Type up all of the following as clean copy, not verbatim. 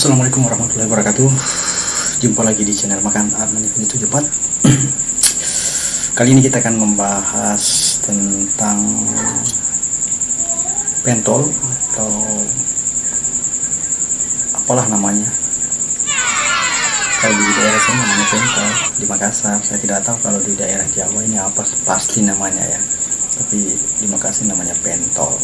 Assalamualaikum warahmatullahi wabarakatuh. Jumpa lagi di channel Makan Arman itu cepat. Kali ini kita akan membahas tentang pentol atau apalah namanya. Kalau di daerah saya namanya pentol, di Makassar saya tidak tahu kalau di daerah Jawa ini apa pasti namanya ya. Tapi di Makassar namanya pentol.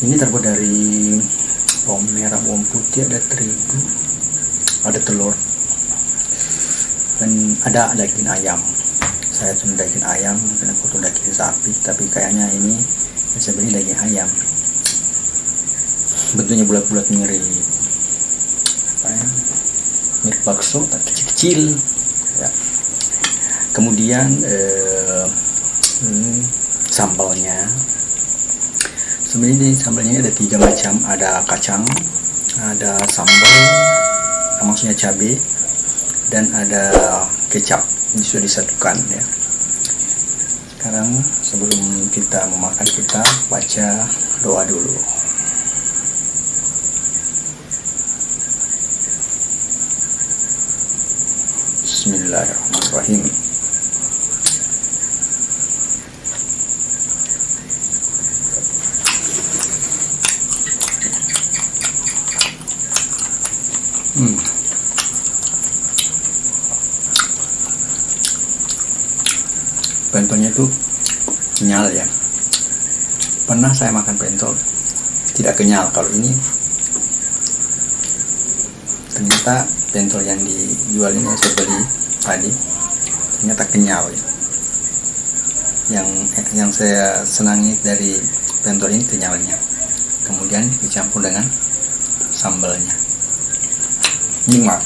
Ini terbuat dari bawang merah, bawang putih, ada terigu, ada telur, dan ada daging ayam. Saya cuma daging ayam, mungkin aku tuh daging sapi, tapi kayaknya ini saya beli daging ayam. Bentuknya bulat-bulat mirip mirip bakso tapi kecil-kecil ya. Kemudian sambalnya, sebenarnya sambalnya ada 3 macam, ada kacang, ada sambal, maksudnya cabai, dan ada kecap. Ini sudah disatukan ya. Sekarang sebelum kita memakan, kita baca doa dulu. Bismillahirrahmanirrahim. Pentolnya itu kenyal ya. Pernah saya makan pentol tidak kenyal. Kalau ini ternyata pentol yang dijual ini saya beli tadi ternyata kenyal ya. Yang saya senangi dari pentol ini kenyalnya. Kemudian dicampur dengan sambalnya, nikmat.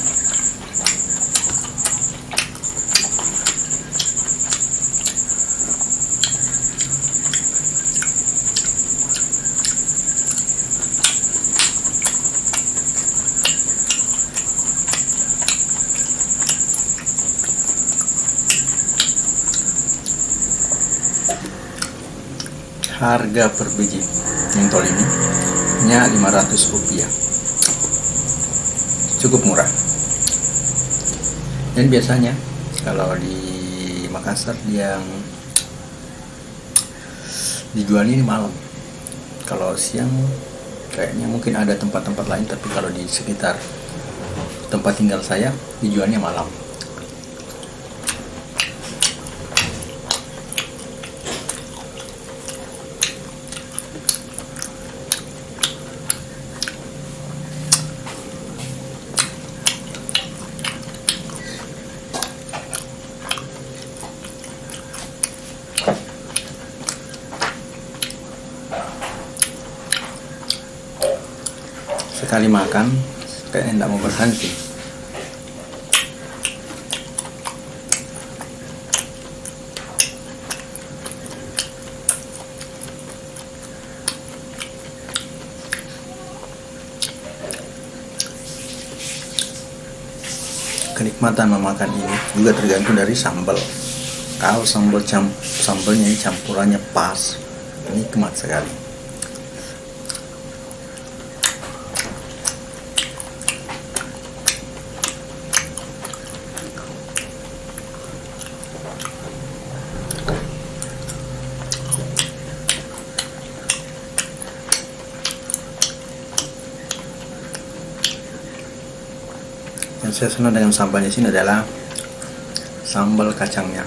Harga per biji pentol ini hanya Rp500, cukup murah. Dan biasanya kalau di Makassar yang dijual ini malam. Kalau siang kayaknya mungkin ada tempat-tempat lain, tapi kalau di sekitar tempat tinggal saya dijualnya malam. Sekali makan kayaknya tidak mau berhenti. Kenikmatan memakan ini juga tergantung dari sambal. Kalau sambalnya ini campurannya pas, nikmat sekali. Yang saya senang dengan sambalnya sini adalah sambal kacangnya.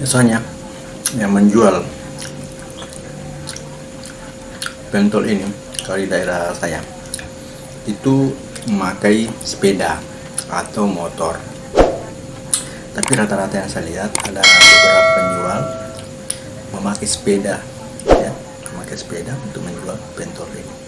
Biasanya yang menjual pentol ini kalau di daerah saya itu memakai sepeda atau motor, tapi rata-rata yang saya lihat ada beberapa penjual memakai sepeda, ya, memakai sepeda untuk menjual pentol ini.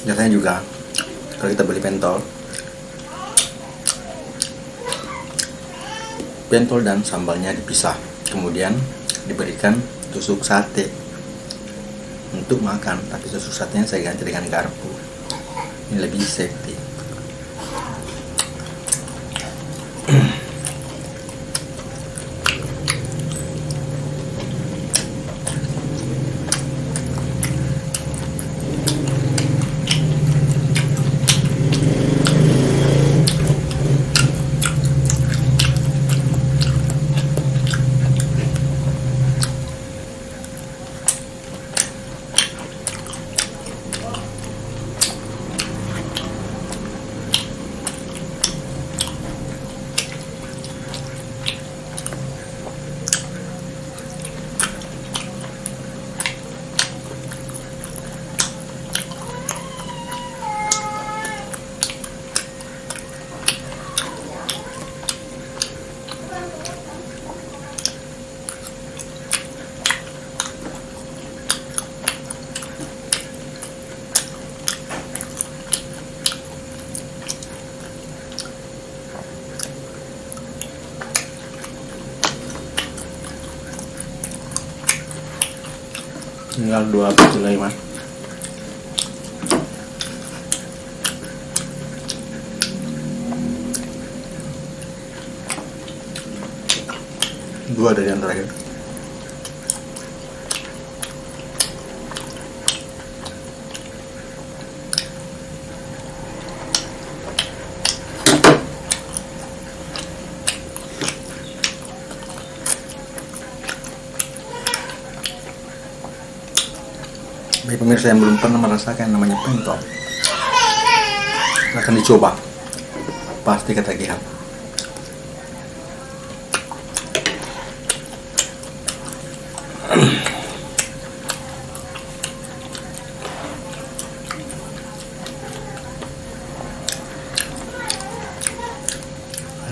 Biasanya juga kalau kita beli pentol dan sambalnya dipisah, kemudian diberikan tusuk sate untuk makan, tapi tusuk satenya saya ganti dengan garpu. Ini lebih safety. Tinggal 2 biji lagi, Mas. Dua dari yang terakhir. Bagi pemirsa yang belum pernah merasakan namanya pentol, akan dicoba, pasti ketagihan.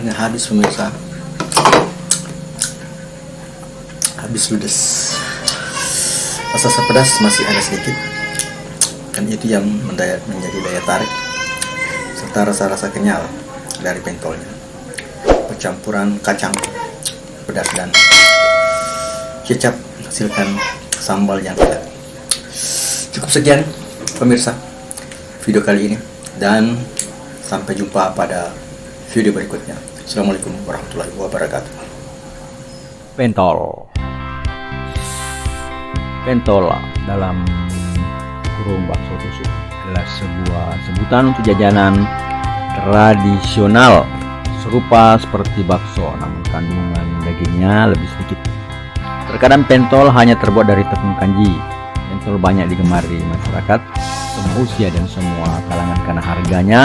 Ini habis pemirsa, habis ludes. Rasa pedas masih ada sedikit, dan itu yang menjadi daya tarik, serta rasa-rasa kenyal dari pentolnya. Percampuran kacang, pedas, dan kecap hasilkan sambal yang enak. Cukup sekian pemirsa video kali ini, dan sampai jumpa pada video berikutnya. Assalamualaikum warahmatullahi wabarakatuh. Pentol dalam kurung bakso tusuk adalah sebuah sebutan untuk jajanan tradisional serupa seperti bakso, namun kandungan dagingnya lebih sedikit. Terkadang pentol hanya terbuat dari tepung kanji. Pentol banyak digemari masyarakat semua usia dan semua kalangan karena harganya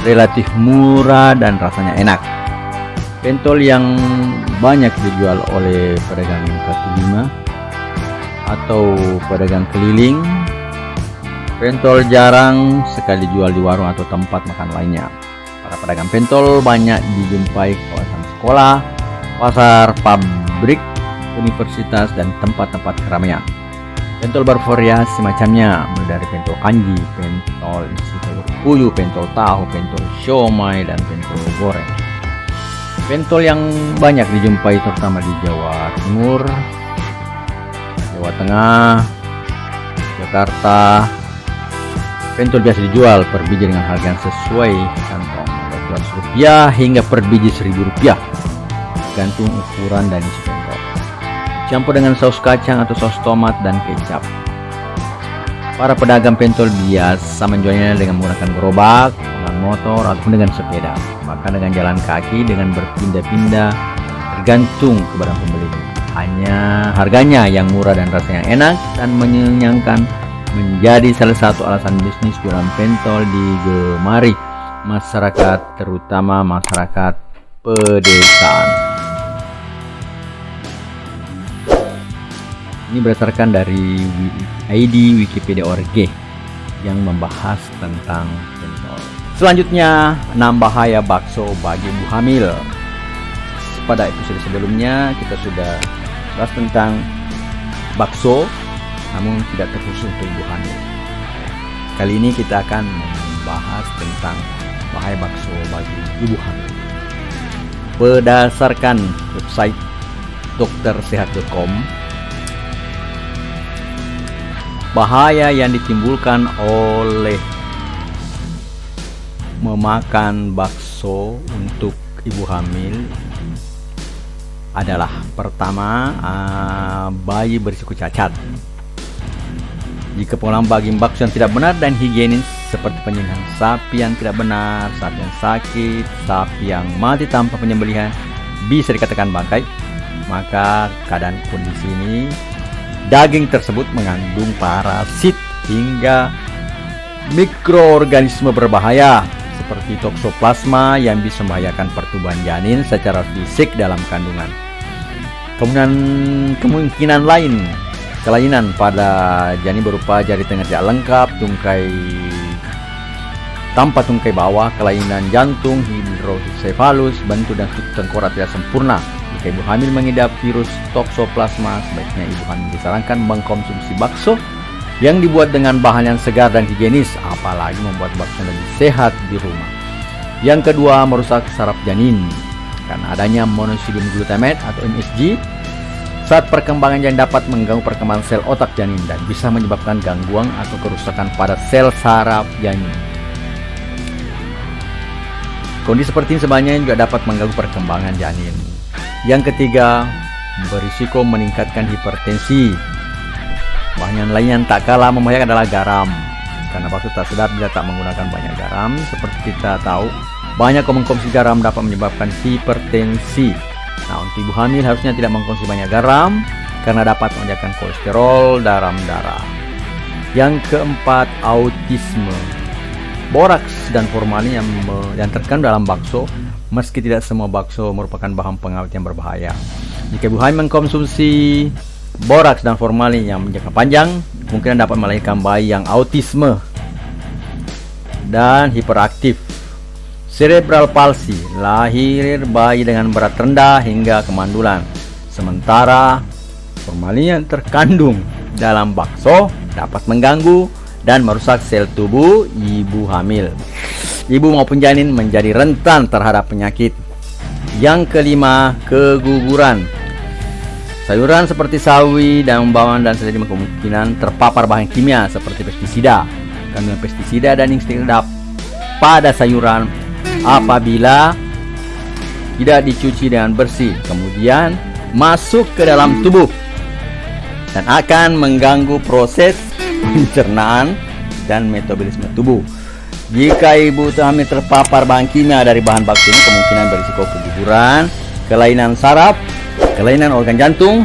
relatif murah dan rasanya enak. Pentol yang banyak dijual oleh pedagang kaki lima atau pedagang keliling. Pentol jarang sekali dijual di warung atau tempat makan lainnya. Para pedagang pentol banyak dijumpai kawasan sekolah, pasar, pabrik, universitas, dan tempat-tempat keramaian. Pentol bervariasi macamnya, mulai dari pentol kanji, pentol isi telur puyuh, pentol tahu, pentol siomay, dan pentol goreng. Pentol yang banyak dijumpai terutama di Jawa Timur, Jawa Tengah, Jakarta. Pentol biasa dijual per biji dengan harga yang sesuai kantong, Rp200 hingga per biji Rp1.000, tergantung ukuran dan isi pentol. campur dengan saus kacang atau saus tomat dan kecap. Para pedagang pentol biasa menjualnya dengan menggunakan gerobak, dengan motor, ataupun dengan sepeda, bahkan dengan jalan kaki dengan berpindah-pindah tergantung kepada pembeli. Hanya harganya yang murah dan rasanya enak dan mengenyangkan menjadi salah satu alasan bisnis jualan pentol digemari masyarakat, terutama masyarakat pedesaan. Ini berdasarkan dari ID Wikipedia.org yang membahas tentang pentol. Selanjutnya, 6 bahaya bakso bagi ibu hamil. Pada episode sebelumnya kita sudah bahas tentang bakso, namun tidak terkhusus untuk ibu hamil. Kali ini kita akan membahas tentang bahaya bakso bagi ibu hamil. Berdasarkan website doktersehat.com, bahaya yang ditimbulkan oleh memakan bakso untuk ibu hamil adalah: pertama, bayi berisiko cacat. Jika pengolahan daging bakso yang tidak benar dan higienis, seperti penyembelihan sapi yang tidak benar, sapi yang sakit, sapi yang mati tanpa penyembelihan, bisa dikatakan bangkai, maka keadaan kondisi ini daging tersebut mengandung parasit hingga mikroorganisme berbahaya seperti toksoplasma yang bisa membahayakan pertumbuhan janin secara fisik dalam kandungan. Kemungkinan lain kelainan pada janin berupa jari tengah tidak lengkap, tungkai tanpa tungkai bawah, kelainan jantung, hidrosefalus, bentuk dan struktur tengkorak tidak sempurna. Jika ibu hamil mengidap virus toksoplasma, sebaiknya ibu hamil disarankan mengkonsumsi bakso yang dibuat dengan bahan yang segar dan higienis, apalagi membuat bakso lebih sehat di rumah. Yang kedua, merusak saraf janin karena adanya monosodium glutamate atau MSG saat perkembangan janin dapat mengganggu perkembangan sel otak janin dan bisa menyebabkan gangguan atau kerusakan pada sel saraf janin. Kondisi seperti ini sebenarnya juga dapat mengganggu perkembangan janin. Yang ketiga, berisiko meningkatkan hipertensi. Bahan yang lain yang tak kalah membahayakan adalah garam. Karena bakso tak sedap bila tak menggunakan banyak garam. Seperti kita tahu, banyak mengkonsumsi garam dapat menyebabkan hipertensi. Nah, untuk ibu hamil harusnya tidak mengkonsumsi banyak garam karena dapat meningkatkan kolesterol dalam darah. Yang keempat, autisme. Boraks dan formalin yang terkandung dalam bakso, meski tidak semua bakso merupakan bahan pengawet yang berbahaya. Jika ibu hamil mengkonsumsi boraks dan formalin yang jangka panjang, kemungkinan dapat melahirkan bayi yang autisme dan hiperaktif. Cerebral palsy, lahir bayi dengan berat rendah hingga kemandulan. Sementara formalin yang terkandung dalam bakso dapat mengganggu dan merusak sel tubuh ibu hamil. Ibu maupun janin menjadi rentan terhadap penyakit. Yang kelima, keguguran. Sayuran seperti sawi, daun bawang dan seledri kemungkinan terpapar bahan kimia seperti pestisida. Kandungan pestisida dan insektisida pada sayuran apabila tidak dicuci dengan bersih, kemudian masuk ke dalam tubuh dan akan mengganggu proses pencernaan dan metabolisme tubuh. Jika ibu hamil terpapar bahan kimia dari bahan bakso ini, kemungkinan berisiko keguguran, kelainan saraf, kelainan organ jantung,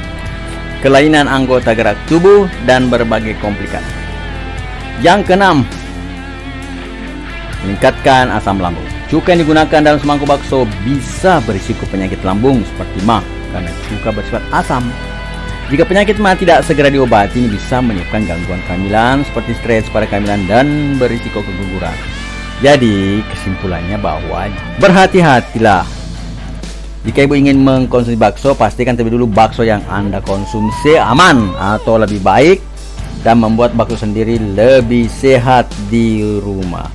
kelainan anggota gerak tubuh, dan berbagai komplikasi. Yang keenam, meningkatkan asam lambung. Cuka yang digunakan dalam semangkuk bakso bisa berisiko penyakit lambung seperti MA karena cuka bersifat asam. Jika penyakit MA tidak segera diobati, ini bisa menyebabkan gangguan kehamilan seperti stres pada kehamilan dan berisiko keguguran. Jadi kesimpulannya bahwa berhati-hatilah. Jika ibu ingin mengkonsumsi bakso, pastikan terlebih dulu bakso yang Anda konsumsi aman atau lebih baik dan membuat bakso sendiri lebih sehat di rumah.